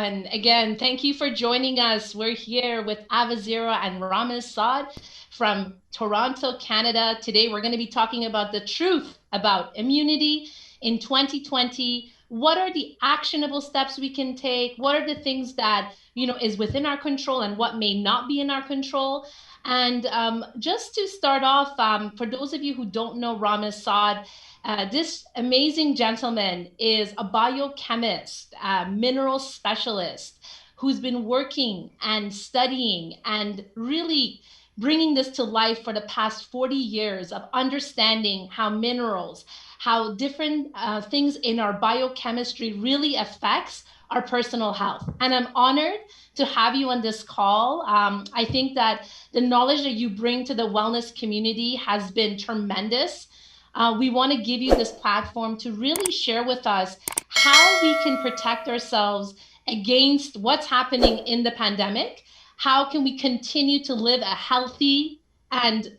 everyone. Again, thank you for joining us. We're here with Avazira and Ramiz Saad from Toronto, Canada. Today, we're going to be talking about the truth about immunity in 2020. What are the actionable steps we can take? What are the things that, is within our control and what may not be in our control? And just to start off, for those of you who don't know Ramiz Saad, this amazing gentleman is a biochemist, a mineral specialist who's been working and studying and really bringing this to life for the past 40 years of understanding how minerals, how different things in our biochemistry really affects our personal health. And I'm honored to have you on this call. I think that the knowledge that you bring to the wellness community has been tremendous. We want to give you this platform to really share with us how we can protect ourselves against what's happening in the pandemic. How can we continue to live a healthy and,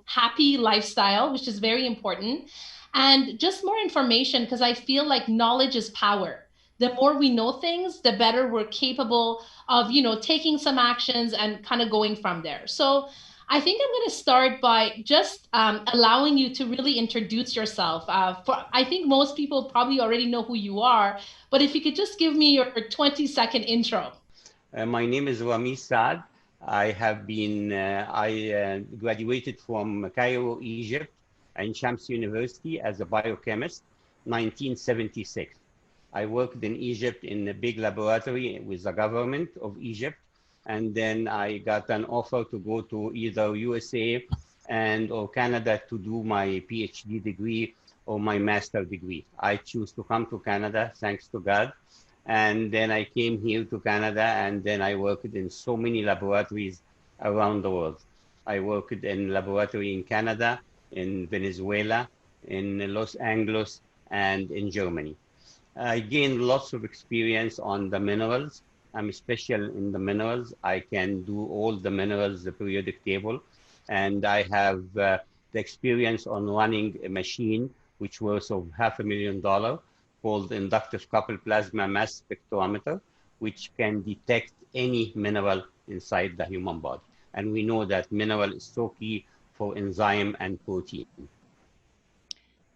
happy lifestyle, which is very important. And just more information, because I feel like knowledge is power. The more we know things, the better we're capable of, taking some actions and kind of going from there. So I think I'm going to start by just allowing you to really introduce yourself. I think most people probably already know who you are, but if you could just give me your 20-second intro. My name is Ramiz Saad. I graduated from Cairo, Egypt, and Shams University as a biochemist, 1976. I worked in Egypt in a big laboratory with the government of Egypt, and then I got an offer to go to either USA or Canada to do my PhD degree or my master degree. I choose to come to Canada, thanks to God. And then I came here to Canada, and then I worked in so many laboratories around the world. I worked in laboratory in Canada, in Venezuela, in Los Angeles, and in Germany. I gained lots of experience on the minerals. I'm special in the minerals. I can do all the minerals, the periodic table, and I have the experience on running a machine which was of $500,000 called inductive coupled plasma mass spectrometer, which can detect any mineral inside the human body. And we know that mineral is so key for enzyme and protein.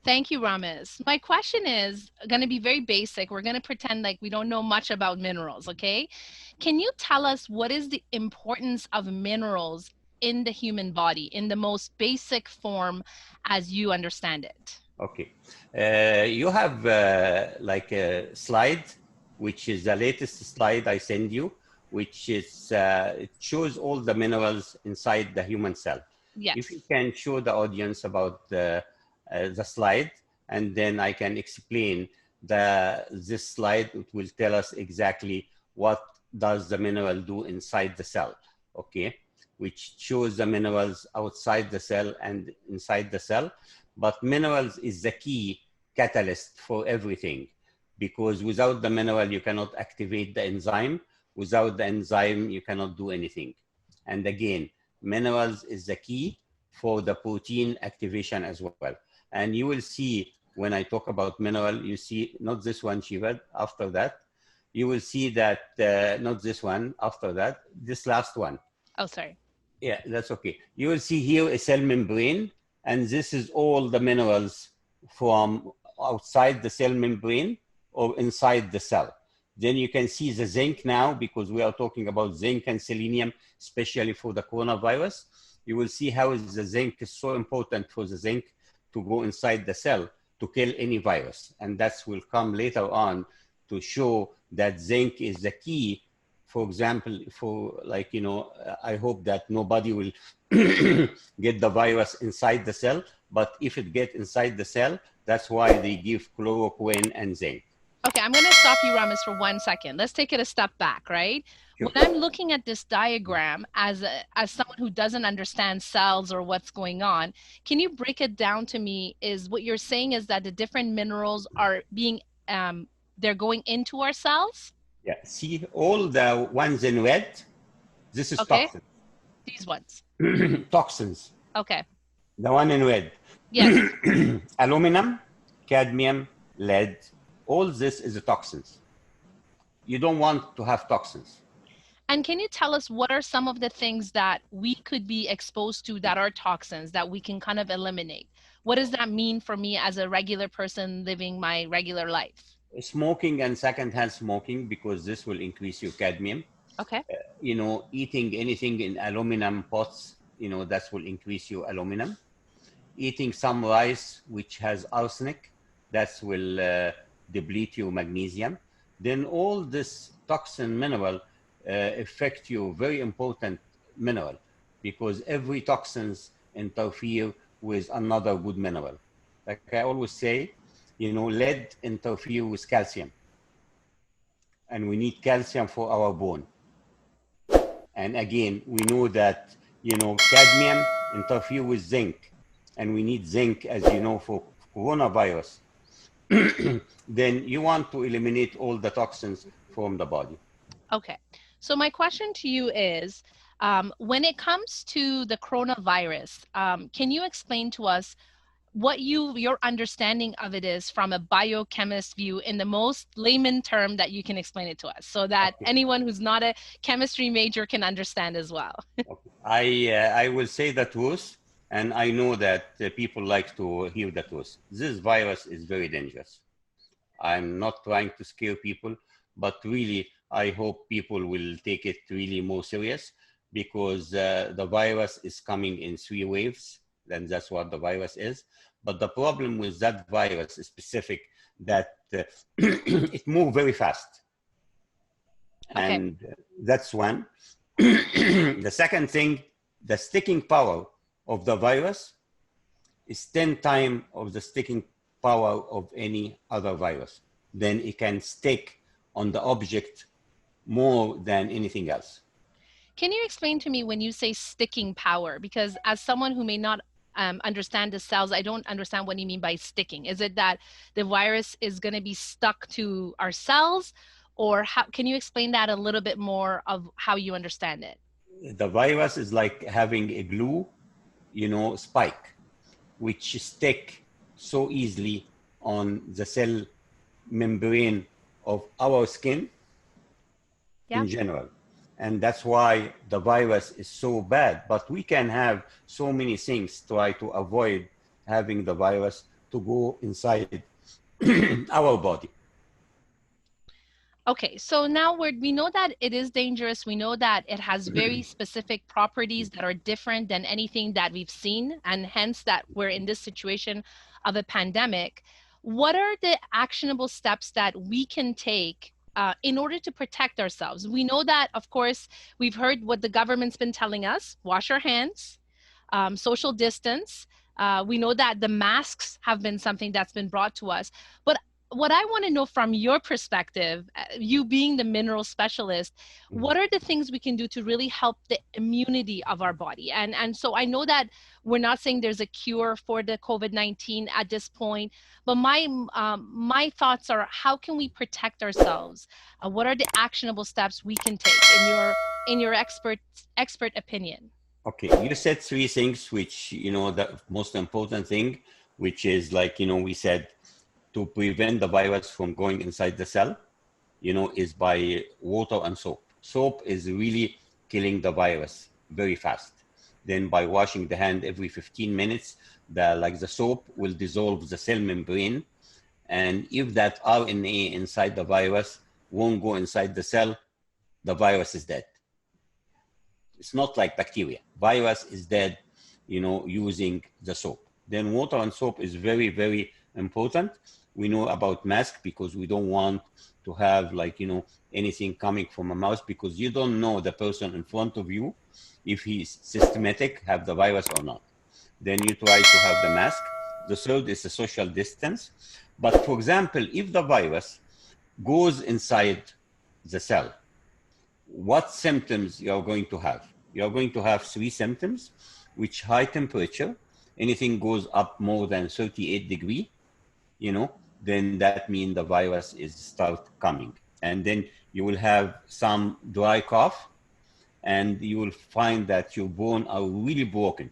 Thank you, Ramiz. My question is going to be very basic. We're going to pretend like we don't know much about minerals, okay? Can you tell us what is the importance of minerals in the human body in the most basic form as you understand it? Okay. You have like a slide, which is the latest slide I send you, which is, it shows all the minerals inside the human cell. Yes. If you can show the audience about the slide, and then I can explain this slide. It will tell us exactly what does the mineral do inside the cell, okay? Which shows the minerals outside the cell and inside the cell. But minerals is the key catalyst for everything, because without the mineral, you cannot activate the enzyme. Without the enzyme, you cannot do anything. And again, minerals is the key for the protein activation as well. And you will see when I talk about mineral, you see not this one, Shiva, after that. You will see that, not this one, after that, this last one. Oh, sorry. Yeah, that's okay. You will see here a cell membrane, and this is all the minerals from outside the cell membrane or inside the cell. Then you can see the zinc now, because we are talking about zinc and selenium, especially for the coronavirus. You will see how the zinc is so important for the zinc to go inside the cell to kill any virus. And that will come later on to show that zinc is the key. For example, for like, I hope that nobody will get the virus inside the cell, but if it gets inside the cell, that's why they give chloroquine and zinc. Okay, I'm going to stop you, Ramiz, for 1 second. Let's take it a step back, right? Sure. When I'm looking at this diagram as someone who doesn't understand cells or what's going on, can you break it down to me? Is what you're saying is that the different minerals are being, they're going into our cells? Yeah, see all the ones in red, this is Okay. toxins. These ones. Toxins. Okay. The one in red. Yes. Aluminum, cadmium, lead, all this is toxins. you don't want to have toxins. And can you tell us what are some of the things that we could be exposed to that are toxins that we can kind of eliminate? What does that mean for me as a regular person living my regular life? Smoking and secondhand smoking, because this will increase your cadmium. Okay. Eating anything in aluminum pots, that will increase your aluminum. Eating some rice which has arsenic, that will deplete your magnesium. Then all this toxin mineral affect your very important mineral, because every toxins interfere with another good mineral. Like I always say, lead interfere with calcium, and we need calcium for our bone. And again, we know that, cadmium interfere with zinc, and we need zinc, as you know, for coronavirus. Then you want to eliminate all the toxins from the body. Okay. So my question to you is, when it comes to the coronavirus, can you explain to us what your understanding of it is from a biochemist view in the most layman term that you can explain it to us, so that anyone who's not a chemistry major can understand as well? I will say the truth, and I know that people like to hear the truth. This virus is very dangerous. I'm not trying to scare people, but really, I hope people will take it really more serious, because the virus is coming in 3 waves, and that's what the virus is. But the problem with that virus is specific, that it moves very fast. Okay. And that's one. The second thing, the sticking power of the virus is 10 times of the sticking power of any other virus. Then it can stick on the object more than anything else. Can you explain to me when you say sticking power? Because as someone who may not understand the cells, I don't understand what you mean by sticking. Is it that the virus is going to be stuck to our cells, or how? Can you explain that a little bit more of how you understand it? The virus is like having a glue, spike, which stick so easily on the cell membrane of our skin in general. And that's why the virus is so bad. But we can have so many things to try to avoid having the virus to go inside our body. Okay, so now we know that it is dangerous. We know that it has very specific properties that are different than anything that we've seen, and hence that we're in this situation of a pandemic. What are the actionable steps that we can take in order to protect ourselves? We know that, of course, we've heard what the government's been telling us: wash our hands, social distance. We know that the masks have been something that's been brought to us. But what I want to know from your perspective, you being the mineral specialist, what are the things we can do to really help the immunity of our body? And so I know that we're not saying there's a cure for the COVID-19 at this point, but my thoughts are, how can we protect ourselves? What are the actionable steps we can take in your expert opinion? Okay, you said 3 things, which, the most important thing, which is like, we said, to prevent the virus from going inside the cell, is by water and soap. Soap is really killing the virus very fast. Then by washing the hand every 15 minutes, the soap will dissolve the cell membrane. And if that RNA inside the virus won't go inside the cell, the virus is dead. It's not like bacteria. Virus is dead, using the soap. Then water and soap is very, very important. We know about mask because we don't want to have anything coming from a mouth, because you don't know the person in front of you, if he's systematic, have the virus or not. Then you try to have the mask. The third is the social distance. But for example, if the virus goes inside the cell, what symptoms you are going to have? You are going to have 3 symptoms, which high temperature. Anything goes up more than 38 degrees, then that means the virus is start coming. And then you will have some dry cough, and you will find that your bones are really broken.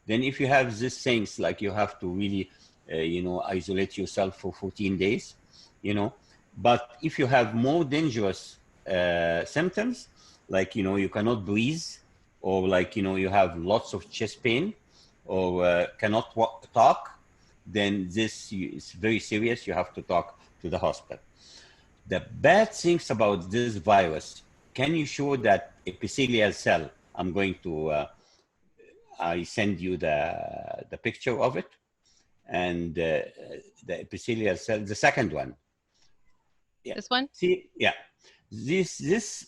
Then if you have these things, like you have to really, isolate yourself for 14 days, But if you have more dangerous symptoms, like, you cannot breathe, or like, you have lots of chest pain, or cannot talk, then this is very serious. You have to talk to the hospital. The bad things about this virus, can you show that epithelial cell? I'm going to, I send you the picture of it. And the epithelial cell, the second one. Yeah. This one? See, yeah. This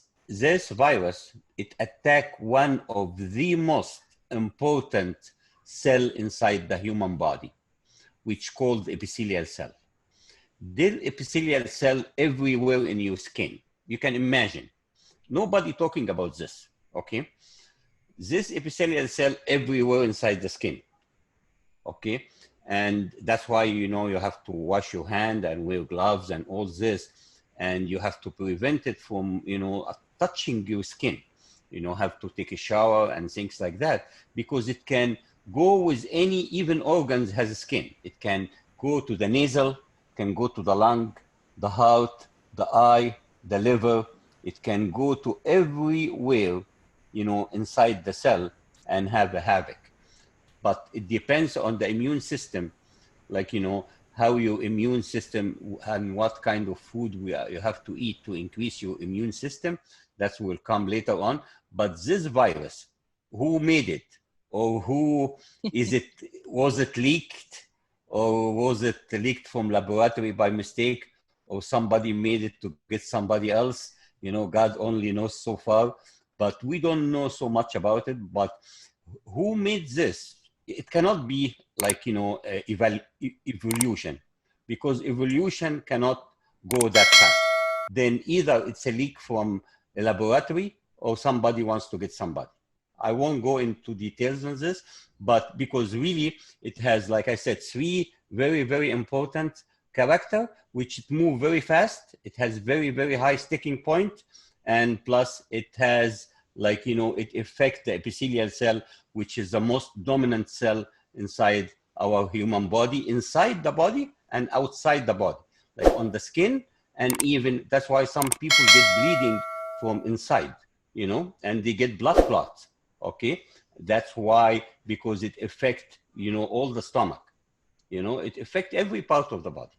virus, it attack one of the most important cell inside the human body, which called epithelial cell. This epithelial cell everywhere in your skin. You can imagine. Nobody talking about this, okay? This epithelial cell everywhere inside the skin, okay? And that's why, you have to wash your hand and wear gloves and all this. And you have to prevent it from, touching your skin. Have to take a shower and things like that, because it can go with any even organs has a skin. It can go to the nasal, can go to the lung, the heart, the eye, the liver. It can go to everywhere, inside the cell and have a havoc. But it depends on the immune system, like, how your immune system and what kind of food you have to eat to increase your immune system. That will come later on. But this virus, who made it? Or who is it? Was it leaked? Or was it leaked from laboratory by mistake? Or somebody made it to get somebody else? God only knows so far. But we don't know so much about it. But who made this? It cannot be like, evolution, because evolution cannot go that fast. Then either it's a leak from a laboratory or somebody wants to get somebody. I won't go into details on this, but because really it has, like I said, 3 very, very important character, which it move very fast. It has very, very high sticking point. And plus it has, like, it affects the epithelial cell, which is the most dominant cell inside our human body, inside the body and outside the body, like on the skin. And even that's why some people get bleeding from inside, and they get blood clots. Okay. That's why, because it affects, all the stomach, it affects every part of the body.